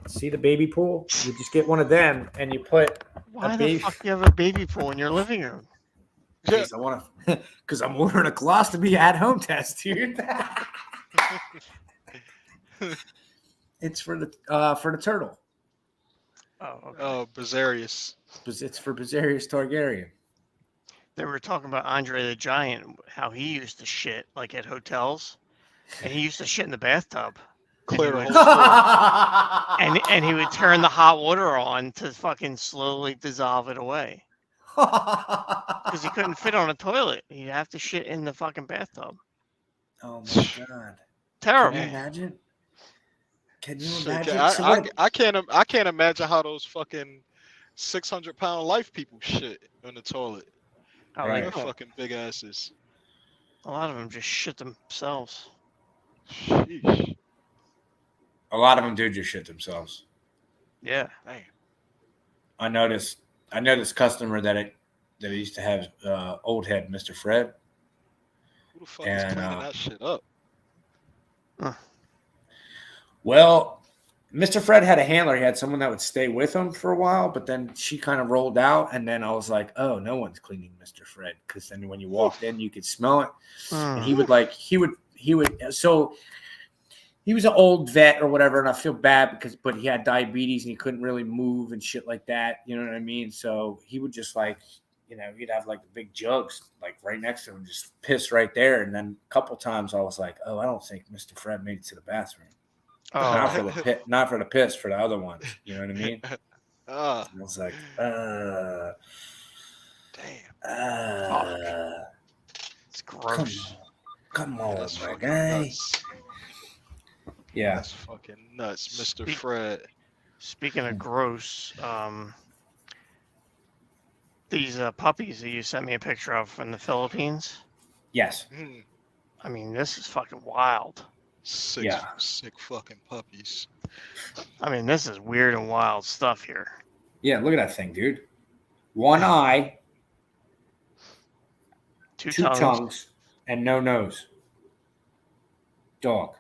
See the baby pool? You just get one of them and you put why a the baby. fuck do you have a baby pool in your living room? Because I want to. Because I'm ordering a colostomy at-home test, dude. It's for the turtle. Oh, okay. Oh, Bizarius. It's for Bizarius Targaryen. They were talking about Andre the Giant, how he used to shit like at hotels, and he used to shit in the bathtub, Clear the would- whole floor. and he would turn the hot water on to fucking slowly dissolve it away because he couldn't fit on a toilet. He'd have to shit in the fucking bathtub. Oh my god! Terrible. Can you imagine? Can you Shit, imagine? So what- I can't imagine how those fucking 600-pound life people shit in the toilet. Oh, Right. They're like, fucking big asses. a lot of them just shit themselves. Sheesh. A lot of them do just shit themselves. Yeah. Damn. I noticed customer that used to have old head, Mr. Fred. Who the fuck is And, cleaning that shit up? Well, Mr. Fred had a handler. He had someone that would stay with him for a while, but then she kind of rolled out, and then I was like, "Oh, no one's cleaning Mr. Fred," because then when you walked in, you could smell it. And he would so he was an old vet or whatever, and I feel bad but he had diabetes and he couldn't really move and shit like that. You know what I mean? So he would just he'd have like the big jugs like right next to him, just piss right there. And then a couple times I was like, "Oh, I don't think Mr. Fred made it to the bathroom." Not for Oh, the piss, for the other ones. You know what I mean? Ah, And I was like, damn. it's gross. come on, That's my fucking guy. nuts. Yeah. That's fucking nuts, Mr. Speak- Fred. Speaking of gross, these puppies that you sent me a picture of from the Philippines. Yes. Mm, I mean, this is fucking wild. sick fucking puppies. I mean, this is weird and wild stuff here. Yeah. Look at that thing, dude. One eye, Two two tongues, and no nose. Dog.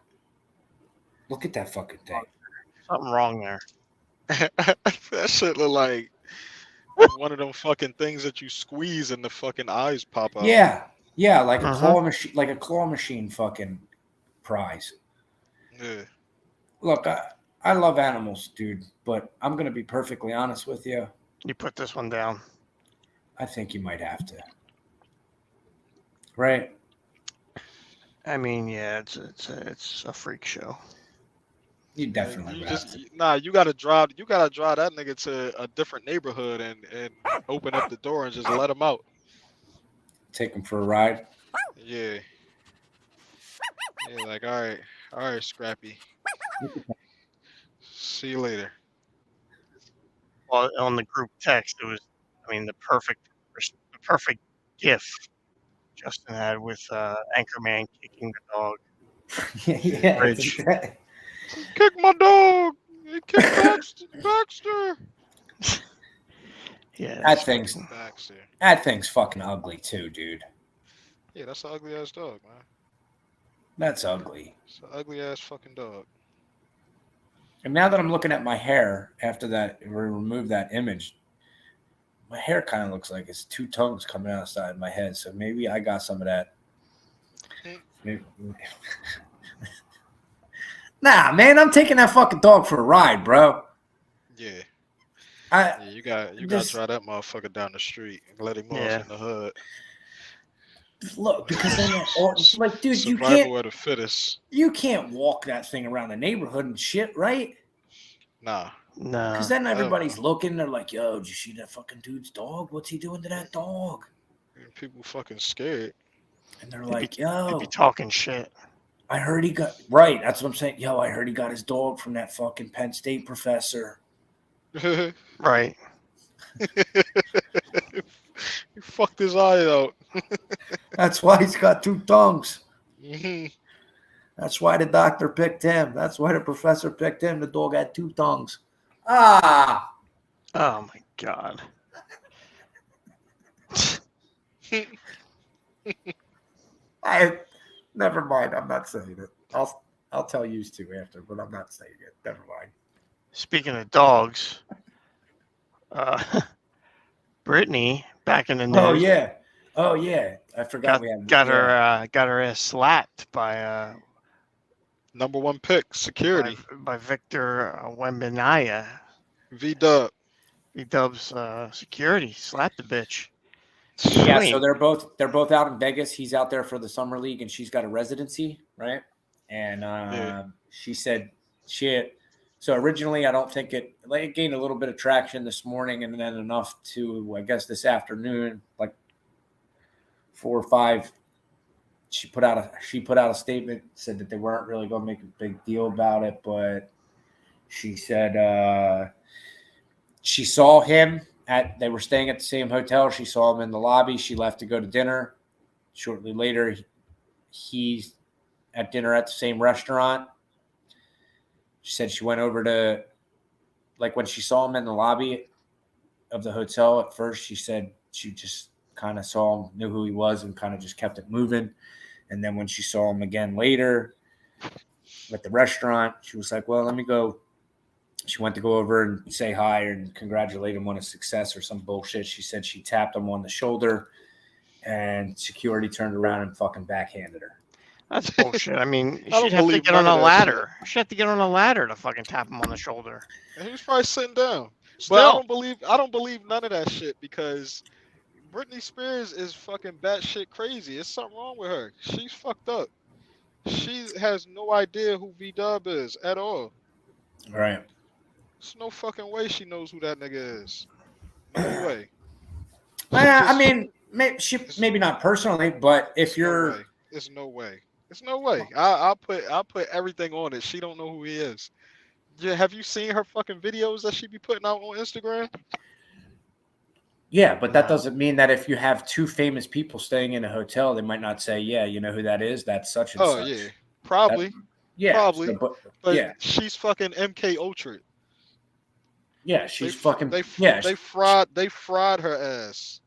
Look at that fucking thing. Something wrong there. That shit look like one of them fucking things that you squeeze and the fucking eyes pop out. Yeah. Yeah. Like a Uh-huh. claw machine fucking prize. Yeah. Look, I love animals, dude, but I'm going to be perfectly honest with you. You put this one down. I think you might have to. Right? I mean, yeah, it's a freak show. You definitely You have just to. you gotta drive that nigga to a different neighborhood and open up the door and just let him out. Take them for a ride. Yeah. Yeah, like all right, Scrappy. See you later. Well, on the group text, it was, I mean, the perfect gift Justin had with Anchorman kicking the dog. Yeah. Bridge. Kick my dog. He kicked Baxter. Yeah, That thing's fucking ugly too, dude. Yeah, that's an ugly ass dog, man. That's ugly. It's an ugly ass fucking dog. And now that I'm looking at my hair after that, we removed that image, my hair kind of looks like it's two tongues coming outside my head. So maybe I got some of that. Nah, man, I'm taking that fucking dog for a ride, bro. Yeah, you gotta just- drive that motherfucker down the street and let him off Yeah. in the hood. Look, because then like, dude, Survival of the fittest. you can't walk that thing around the neighborhood and shit, right? Nah. no. Because then everybody's looking, they're like, "Yo, did you see that fucking dude's dog? What's he doing to that dog?" People fucking scared. And they're They'd like, They'd "Yo, be talking shit. I heard he got right." That's what I'm saying. Yo, I heard he got his dog from that fucking Penn State professor. Right. He fucked his eye out. That's why he's got two tongues. Mhm. That's why the doctor picked him. That's why the professor picked him. The dog had two tongues. Ah, Oh my god. Never mind. I'm not saying it. I'll tell you two after, but I'm not saying it. Never mind. Speaking of dogs, Brittany back in the news. Oh yeah. I forgot got her ass slapped by Number one pick, security. by Victor Wembanyama. V-Dub. V-Dub's security slapped the bitch. Yeah, Clean. so they're both out in Vegas. He's out there for the summer league, and she's got a residency, right? And she said shit. So originally, I don't think it gained a little bit of traction this morning, and then enough to, I guess, this afternoon, like 4 or 5. She put out a statement, said that they weren't really going to make a big deal about it, but she said she saw him they were staying at the same hotel. She saw him in the lobby. She left to go to dinner. Shortly later, he's at dinner at the same restaurant. She said she went over to, like, when she saw him in the lobby of the hotel at first, she said she just kind of saw him, knew who he was, and kind of just kept it moving. And then when she saw him again later at the restaurant, she was like, well, let me go. She went to go over and say hi and congratulate him on his success or some bullshit. She said she tapped him on the shoulder, and security turned around and fucking backhanded her. That's bullshit. I mean, I don't she'd have to believe get on none a of that ladder. She'd have to get on a ladder to fucking tap him on the shoulder. And he was probably sitting down. But Still. I don't believe none of that shit because Britney Spears is fucking batshit crazy. There's something wrong with her. She's fucked up. She has no idea who V-Dub is at all. Right. There's no fucking way she knows who that nigga is. No way. I mean, maybe not personally, but if you're, there's no way. There's no way. I'll put everything on it. She don't know who he is. Yeah, have you seen her fucking videos that she be putting out on Instagram? yeah, but that doesn't mean that if you have two famous people staying in a hotel, they might not say, yeah, you know who that is? That's such and such. Oh yeah, probably. Yeah, probably. So, But yeah, she's fucking MK Ultra. yeah, she's They fried her ass.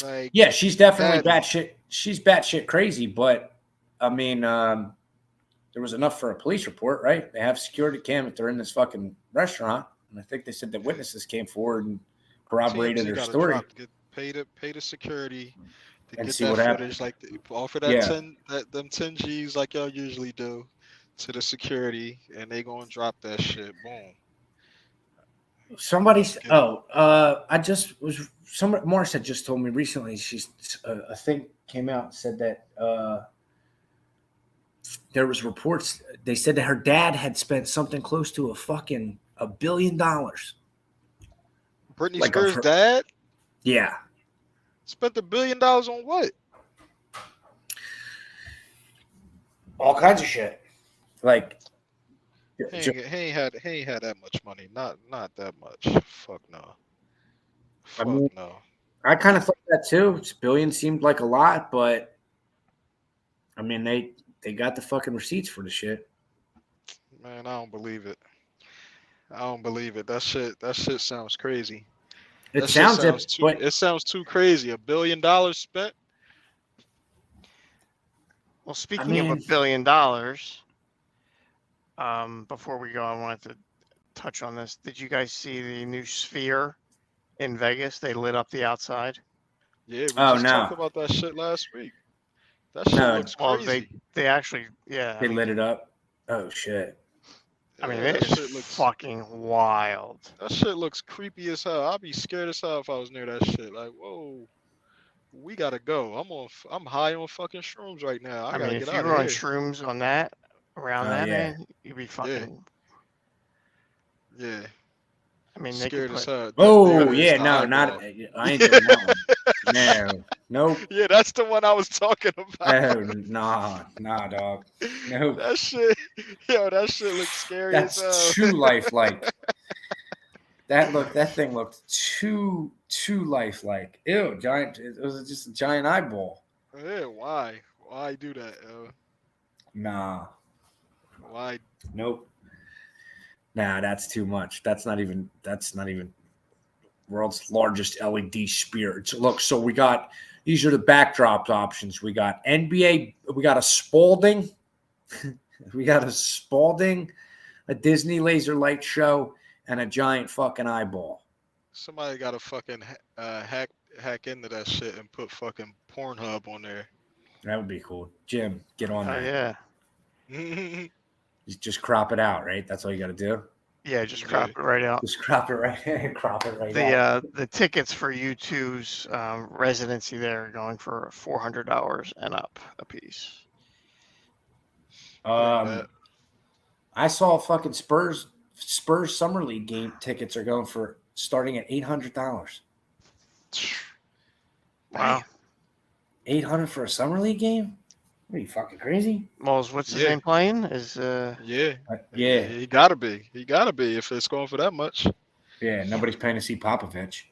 Like, yeah, she's definitely badly. batshit. She's batshit crazy, but I mean, there was enough for a police report, right? They have security cam if they're in this fucking restaurant, and I think they said that witnesses came forward and corroborated TMZ her gotta story. Pay the security to And get see that what happens. footage. Like offer that them 10 G's like y'all usually do to the security, and they gonna drop that shit. Boom. Somebody, Morris had just told me recently. She's a thing came out and said that there was reports. They said that her dad had spent something close to $1 billion. Britney Like Spears' her- dad Yeah, spent $1 billion on what? all kinds of shit. Like, He ain't had that much money. Not that much. Fuck no. Fuck mean- no. I kind of thought that too. $1 billion seemed like a lot, but I mean, they got the fucking receipts for the shit. Man, I don't believe it. I don't believe it. That shit sounds crazy. It That shit sounds it, too, it sounds too crazy. $1 billion spent. Well, speaking of mean- $1 billion, before we go, I wanted to touch on this. Did you guys see the new Sphere in Vegas? They lit up the outside. Yeah, we Oh, just no. talked about that shit last week. That shit No. looks Well, crazy. they actually, yeah. they lit it up. Oh shit! I mean, Yeah, it that is shit looks fucking wild. that shit looks creepy as hell. I'd be scared as hell if I was near that shit. Like, whoa, we gotta go. I'm high on fucking shrooms right now. I I gotta mean, get if out you were of on here. shrooms on that, around Oh, that, yeah. man, you'd be fucking. Yeah, I mean, they scared could as put, hell. Oh There is yeah, the no, eyeball. not. I ain't doing that one. No, nope. Yeah, that's the one I was talking about. Oh nah, dog. No, That shit, that shit looks scary that's as hell. too lifelike. That thing looked too lifelike. Ew, giant. It was just a giant eyeball. Yeah, why? Why do that? Nah, Why? nope. Nah, that's too much. That's not even world's largest LED sphere. Look, so we got These are the backdrop options we got. NBA, we got a Spalding. We got a Spalding, a Disney laser light show, and a giant fucking eyeball. Somebody got to fucking hack into that shit and put fucking Pornhub on there. That would be cool. Jim, get on that. Yeah. Just crop it out, right? That's all you got to do. Yeah, just crop it right out. Just crop it right, crop it right out. The tickets for U2's residency there are going for $400 and up a piece. I saw fucking Spurs Summer League game tickets are going for starting at $800. Wow. $800 for a Summer League game? Are you fucking crazy? Moles, what's his Yeah. name playing? Is Yeah. Yeah. He gotta be. He gotta be if it's going for that much. Yeah, nobody's paying to see Popovich.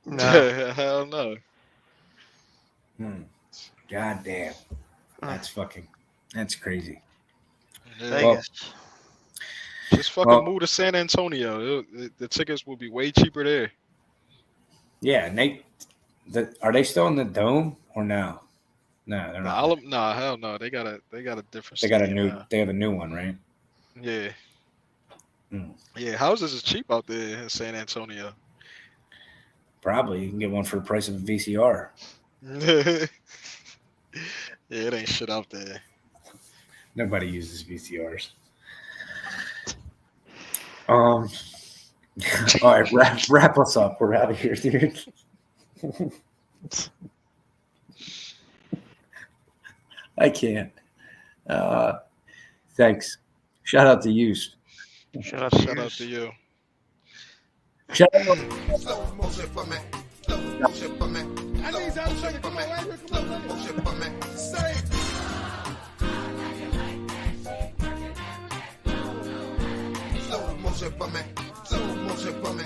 no. Hell no. God damn. That's crazy. Yeah. Vegas. Just fucking Well- move to San Antonio. The tickets will be way cheaper there. Yeah, and are they still in the dome or no? No, they're not. Nah, hell no. They got a different. They got a stadium new. now. They have a new one, right? Yeah. Hmm. Yeah, houses is cheap out there in San Antonio. Probably you can get one for the price of a VCR. Yeah, it ain't shit out there. Nobody uses VCRs. All right, wrap us up. We're out of here, dude. I can't. Thanks. Shout out to you. Shout out to Shout you. out to you. Shout out. Slow motion for me. Slow motion for me. Slow motion for me. Slow motion for me. Say. Slow motion for me. Slow motion for me.